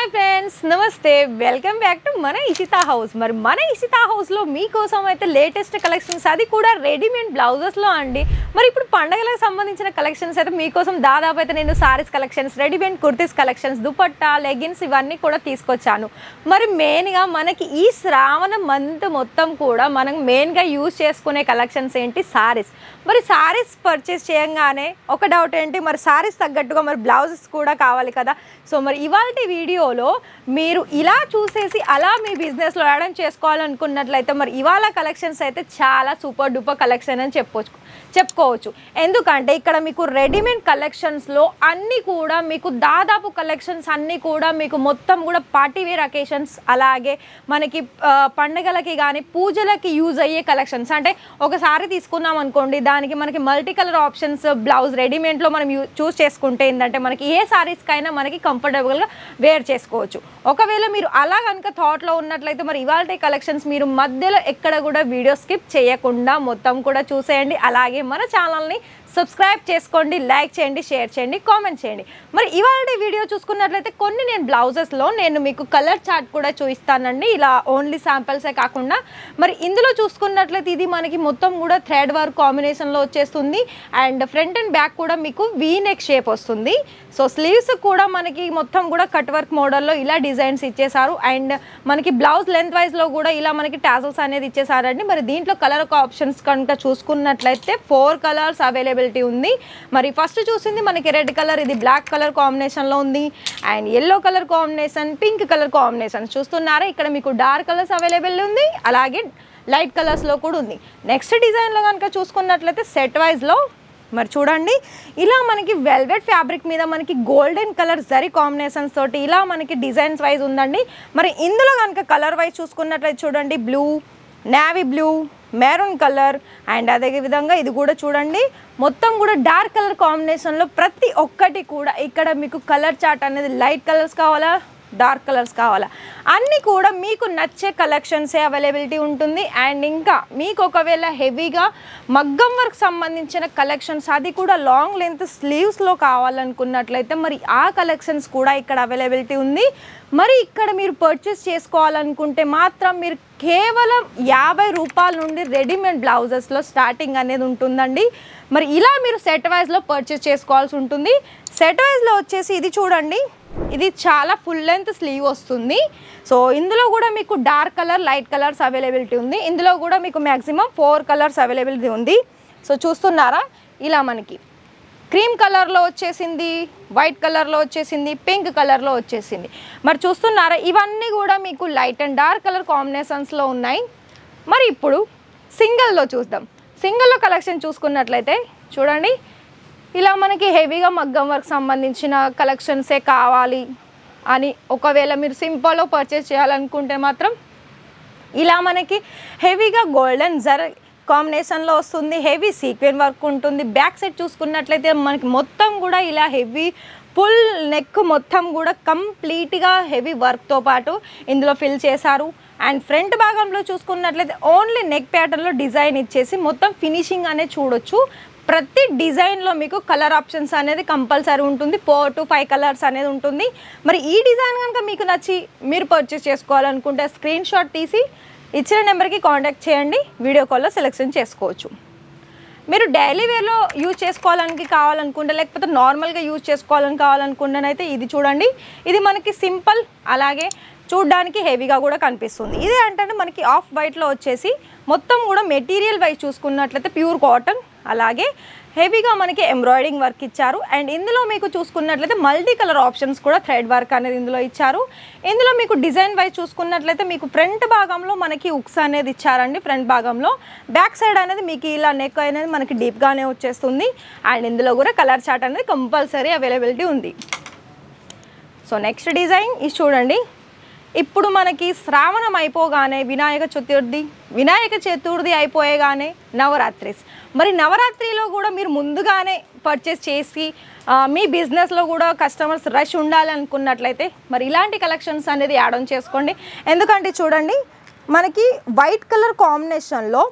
Hi friends नमस्ते welcome back to मन Ishita house మరి మన ఇషితా హౌస్ లో మీకోసం అయితే లేటెస్ట్ కలెక్షన్స్ అది కూడా రెడీమేడ్ బ్లౌజెస్ లో అండి మరి ఇప్పుడు పండగలకు సంబంధించిన కలెక్షన్స్ అయితే మీకోసం దాదాపు అయితే నేను saris collections readymade kurtis collections dupatta leggings ఇవన్నీ కూడా తీసుకొచ్చాను మరి మెయిన్ గా మనకి ఈ శ్రావణ మంత్ మొత్తం కూడా మనం మెయిన్ గా యూస్ చేసుకునే కలెక్షన్స్ ఏంటి సారీస్ మరి సారీస్ పర్చేస్ చేయగానే ఒక డౌట్ ఏంటి మరి సారీస్ తగ్గట్టుగా మరి బ్లౌజెస్ కూడా కావాలి కదా సో మరి ఇవాల్టి వీడియోలో మీరు ఇలా చూసేసి అలా మీ బిజినెస్లో యాడ్ చేసుకోవాలనుకున్నట్లయితే మరి ఇవాళ కలెక్షన్స్ అయితే చాలా సూపర్ డూపర్ కలెక్షన్ అని చెప్పుకోవచ్చు ఎందుకంటే ఇక్కడ మీకు రెడీమేడ్ కలెక్షన్స్లో అన్నీ కూడా మీకు దాదాపు కలెక్షన్స్ అన్నీ కూడా మీకు మొత్తం కూడా పార్టీ వేర్ అకేషన్స్ అలాగే మనకి పండగలకి కానీ పూజలకి యూజ్ అయ్యే కలెక్షన్స్ అంటే ఒకసారి తీసుకున్నాం అనుకోండి దానికి మనకి మల్టీ కలర్ ఆప్షన్స్ బ్లౌజ్ రెడీమేడ్లో మనం చూస్ చేసుకుంటే ఏంటంటే మనకి ఏ సారీస్కైనా మనకి కంఫర్టబుల్గా వేర్ చేసుకోవచ్చు ఒకవేళ మీరు అలా కనుక థాట్లో ఉన్నట్లయితే మరి ఇవాల్టి కలెక్షన్స్ మీరు మధ్యలో ఎక్కడ కూడా వీడియో స్కిప్ చేయకుండా మొత్తం కూడా చూసేయండి అలాగే మన ఛానల్ని సబ్స్క్రైబ్ చేసుకోండి లైక్ చేయండి షేర్ చేయండి కామెంట్ చేయండి మరి ఇవాళ వీడియో చూసుకున్నట్లయితే కొన్ని నేను బ్లౌజెస్లో నేను మీకు కలర్ చార్ట్ కూడా చూపిస్తానండి ఇలా ఓన్లీ శాంపిల్సే కాకుండా మరి ఇందులో చూసుకున్నట్లయితే ఇది మనకి మొత్తం కూడా థ్రెడ్ వర్క్ కాంబినేషన్లో వచ్చేస్తుంది అండ్ ఫ్రంట్ అండ్ బ్యాక్ కూడా మీకు వీ నెక్ షేప్ వస్తుంది సో స్లీవ్స్ కూడా మనకి మొత్తం కూడా కట్ వర్క్ మోడల్లో ఇలా డిజైన్స్ ఇచ్చేసారు అండ్ మనకి బ్లౌజ్ లెంత్ వైజ్లో కూడా ఇలా మనకి టాజల్స్ అనేది ఇచ్చేసారండి మరి దీంట్లో కలర్ ఆప్షన్స్ కనుక చూసుకున్నట్లయితే 4 కలర్స్ అవైలబిలిటీ ఉంది మరి ఫస్ట్ చూసింది మనకి రెడ్ కలర్ ఇది బ్లాక్ కలర్ కాంబినేషన్లో ఉంది and yellow colour combination pink colour combination చూస్తున్నారా ఇక్కడ మీకు డార్క్ కలర్స్ అవైలబుల్ ఉంది అలాగే లైట్ కలర్స్లో కూడా ఉంది నెక్స్ట్ డిజైన్లో కనుక చూసుకున్నట్లయితే సెట్ వైజ్లో మరి చూడండి ఇలా మనకి వెల్వెట్ ఫ్యాబ్రిక్ మీద మనకి గోల్డెన్ కలర్ జరీ కాంబినేషన్స్ తోటి ఇలా మనకి డిజైన్స్ వైజ్ ఉందండి మరి ఇందులో కనుక కలర్ వైజ్ చూసుకున్నట్లయితే చూడండి blue navy blue maroon colour and అదే విధంగా ఇది కూడా చూడండి మొత్తం కూడా డార్క్ కలర్ కాంబినేషన్లో ప్రతి ఒక్కటి కూడా ఇక్కడ మీకు కలర్ చార్ట్ అనేది లైట్ కలర్స్ కావాలా డార్క్ కలర్స్ కావాలా అన్నీ కూడా మీకు నచ్చే కలెక్షన్సే అవైలబిలిటీ ఉంటుంది అండ్ ఇంకా మీకు ఒకవేళ హెవీగా మగ్గం వర్క్ సంబంధించిన కలెక్షన్స్ అది కూడా లాంగ్ లెంత్ స్లీవ్స్లో కావాలనుకున్నట్లయితే మరి ఆ కలెక్షన్స్ కూడా ఇక్కడ అవైలబిలిటీ ఉంది మరి ఇక్కడ మీరు పర్చేస్ చేసుకోవాలనుకుంటే మాత్రం మీరు కేవలం 50 రూపాయల నుండి రెడీమేడ్ బ్లౌజెస్లో స్టార్టింగ్ అనేది ఉంటుందండి మరి ఇలా మీరు సెట్ వైజ్లో పర్చేస్ చేసుకోవాల్సి ఉంటుంది సెట్ వైజ్లో వచ్చేసి ఇది చూడండి ఇది చాలా ఫుల్ లెంత్ స్లీవ్ వస్తుంది సో ఇందులో కూడా మీకు dark colour light colours availability ఉంది ఇందులో కూడా మీకు మ్యాక్సిమం 4 కలర్స్ అవైలబిలిటీ ఉంది సో చూస్తున్నారా ఇలా మనకి క్రీమ్ కలర్లో వచ్చేసింది వైట్ కలర్లో వచ్చేసింది పింక్ కలర్లో వచ్చేసింది మరి చూస్తున్నారా ఇవన్నీ కూడా మీకు లైట్ అండ్ డార్క్ కలర్ కాంబినేషన్స్లో ఉన్నాయి మరి ఇప్పుడు సింగిల్లో చూద్దాం సింగిల్లో కలెక్షన్ చూసుకున్నట్లయితే చూడండి ఇలా మనకి హెవీగా మగ్గం వర్క్ సంబంధించిన కలెక్షన్సే కావాలి అని ఒకవేళ మీరు సింపుల్లో పర్చేస్ చేయాలనుకుంటే మాత్రం ఇలా మనకి హెవీగా గోల్డెన్ జరీ కాంబినేషన్లో వస్తుంది హెవీ సీక్వెన్ వర్క్ ఉంటుంది బ్యాక్ సైడ్ చూసుకున్నట్లయితే మనకి మొత్తం కూడా ఇలా హెవీ ఫుల్ నెక్ మొత్తం కూడా కంప్లీట్గా హెవీ వర్క్తో పాటు ఇందులో ఫిల్ చేశారు అండ్ ఫ్రంట్ భాగంలో చూసుకున్నట్లయితే ఓన్లీ నెక్ ప్యాటర్న్లో డిజైన్ ఇచ్చేసి మొత్తం ఫినిషింగ్ అనేది చూడొచ్చు ప్రతి డిజైన్లో మీకు కలర్ ఆప్షన్స్ అనేది కంపల్సరీ ఉంటుంది 4 to 5 కలర్స్ అనేది ఉంటుంది మరి ఈ డిజైన్ కనుక మీకు నచ్చి మీరు పర్చేస్ చేసుకోవాలనుకుంటే స్క్రీన్ షాట్ తీసి ఇచ్చిన నెంబర్కి కాంటాక్ట్ చేయండి వీడియో కాల్లో సెలెక్షన్ చేసుకోవచ్చు మీరు డైలీ వేర్లో యూజ్ చేసుకోవాలని కావాలనుకుంటే లేకపోతే నార్మల్గా యూజ్ కావాలనుకుంటేనైతే ఇది చూడండి ఇది మనకి సింపుల్ అలాగే చూడ్డానికి హెవీగా కూడా కనిపిస్తుంది ఇది ఏంటంటే మనకి ఆఫ్ వైట్లో వచ్చేసి మొత్తం కూడా మెటీరియల్ వైజ్ చూసుకున్నట్లయితే ప్యూర్ కాటన్ అలాగే హెవీగా మనకి ఎంబ్రాయిడింగ్ వర్క్ ఇచ్చారు అండ్ ఇందులో మీకు చూసుకున్నట్లయితే మల్టీ కలర్ ఆప్షన్స్ కూడా థ్రెడ్ వర్క్ అనేది ఇందులో ఇచ్చారు ఇందులో మీకు డిజైన్ వైజ్ చూసుకున్నట్లయితే మీకు ఫ్రంట్ భాగంలో మనకి ఉక్స్ అనేది ఇచ్చారండి ఫ్రంట్ భాగంలో బ్యాక్ సైడ్ అనేది మీకు ఇలా నెక్ అనేది మనకి డీప్గానే వచ్చేస్తుంది అండ్ ఇందులో కూడా కలర్ చార్ట్ అనేది కంపల్సరీ అవైలబిలిటీ ఉంది సో నెక్స్ట్ డిజైన్ ఇది చూడండి ఇప్పుడు మనకి శ్రావణం అయిపోగానే వినాయక చతుర్థి అయిపోయేగానే నవరాత్రిస్ మరి నవరాత్రిలో కూడా మీరు ముందుగానే పర్చేస్ చేసి మీ బిజినెస్లో కూడా కస్టమర్స్ రష్ ఉండాలనుకున్నట్లయితే మరి ఇలాంటి కలెక్షన్స్ అనేది యాడ్ ఆన్ చేసుకోండి ఎందుకంటే చూడండి మనకి వైట్ కలర్ కాంబినేషన్లో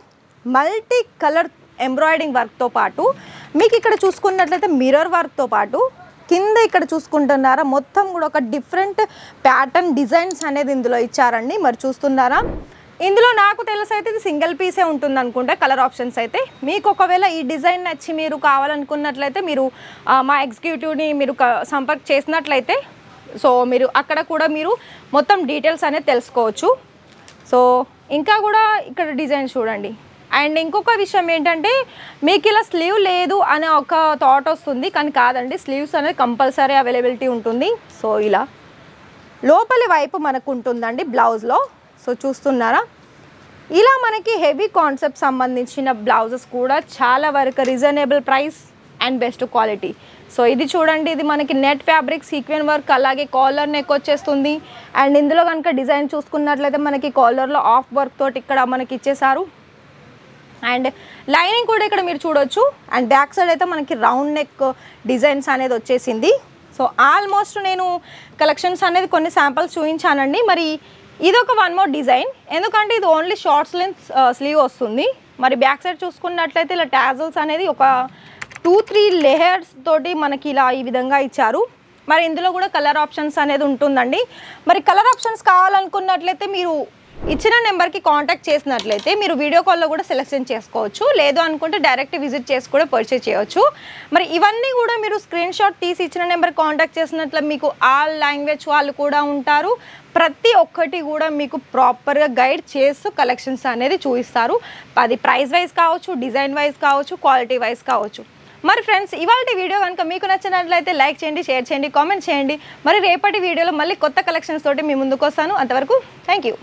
మల్టీ కలర్ ఎంబ్రాయిడింగ్ వర్క్తో పాటు మీకు ఇక్కడ చూసుకున్నట్లయితే మిర్రర్ వర్క్తో పాటు కింద ఇక్కడ చూసుకుంటున్నారా మొత్తం కూడా ఒక డిఫరెంట్ ప్యాటర్న్ డిజైన్స్ అనేది ఇందులో ఇచ్చారండి. మరి చూస్తున్నారా, ఇందులో నాకు తెలిసి అయితే ఇది సింగిల్ పీసే ఉంటుంది అనుకుంటా కలర్ ఆప్షన్స్ అయితే. మీకు ఒకవేళ ఈ డిజైన్ నచ్చి మీరు కావాలనుకున్నట్లయితే మీరు మా ఎగ్జిక్యూటివ్ని మీరు సంపర్క్ చేసినట్లయితే సో మీరు అక్కడ కూడా మీరు మొత్తం డీటెయిల్స్ అనేది తెలుసుకోవచ్చు. సో ఇంకా కూడా ఇక్కడ డిజైన్ చూడండి. అండ్ ఇంకొక విషయం ఏంటంటే మీకు ఇలా స్లీవ్ లేదు అనే ఒక థాట్ వస్తుంది, కానీ కాదండి, స్లీవ్స్ అనేది కంపల్సరీ అవైలబిలిటీ ఉంటుంది. సో ఇలా లోపలి వైపు మనకు ఉంటుందండి బ్లౌజ్లో. సో చూస్తున్నారా, ఇలా మనకి హెవీ కాన్సెప్ట్ సంబంధించిన బ్లౌజెస్ కూడా చాలా వరకు reasonable price and best quality. So ఇది చూడండి, ఇది మనకి నెట్ ఫ్యాబ్రిక్ సీక్వెన్ వర్క్, అలాగే కాలర్ నెక్ వచ్చేస్తుంది. అండ్ ఇందులో కనుక డిజైన్ చూసుకున్నట్లయితే మనకి కాలర్లో ఆఫ్ వర్క్ తోటి ఇక్కడ మనకి ఇచ్చేసారు. అండ్ లైనింగ్ కూడా ఇక్కడ మీరు చూడొచ్చు. అండ్ బ్యాక్ సైడ్ అయితే మనకి రౌండ్ నెక్ డిజైన్స్ అనేది వచ్చేసింది. సో ఆల్మోస్ట్ నేను కలెక్షన్స్ అనేది కొన్ని శాంపిల్స్ చూపించానండి. మరి ఇదొక వన్ మోర్ డిజైన్, ఎందుకంటే ఇది ఓన్లీ షార్ట్స్ లెంత్ స్లీవ్ వస్తుంది. మరి బ్యాక్ సైడ్ చూసుకున్నట్లయితే ఇలా టాజల్స్ అనేది ఒక 2-3 లేయర్స్ తోటి మనకి ఇలా ఈ విధంగా ఇచ్చారు. మరి ఇందులో కూడా కలర్ ఆప్షన్స్ అనేది ఉంటుందండి. మరి కలర్ ఆప్షన్స్ కావాలనుకున్నట్లయితే మీరు ఇచ్చిన నెంబర్కి కాంటాక్ట్ చేసినట్లయితే మీరు వీడియో కాల్లో కూడా సెలెక్షన్ చేసుకోవచ్చు, లేదు అనుకుంటే డైరెక్ట్ విజిట్ చేసి కూడా పర్చేస్ చేయవచ్చు. మరి ఇవన్నీ కూడా మీరు స్క్రీన్ షాట్ తీసి ఇచ్చిన నెంబర్ కాంటాక్ట్ చేసినట్లయితే మీకు ఆల్ లాంగ్వేజ్ వాళ్ళు కూడా ఉంటారు. ప్రతి ఒక్కటి కూడా మీకు ప్రాపర్గా గైడ్ చేస్తూ కలెక్షన్స్ అనేది చూపిస్తారు. అది ప్రైస్ వైజ్ కావచ్చు, డిజైన్ వైజ్ కావచ్చు, క్వాలిటీ వైజ్ కావచ్చు. మరి ఫ్రెండ్స్, ఇవాళ వీడియో కనుక మీకు నచ్చినట్లయితే లైక్ చేయండి, షేర్ చేయండి, కామెంట్ చేయండి. మరి రేపటి వీడియోలో మళ్ళీ కొత్త కలెక్షన్స్ తోటి మీ ముందుకు వస్తాను. అంతవరకు థ్యాంక్ యూ.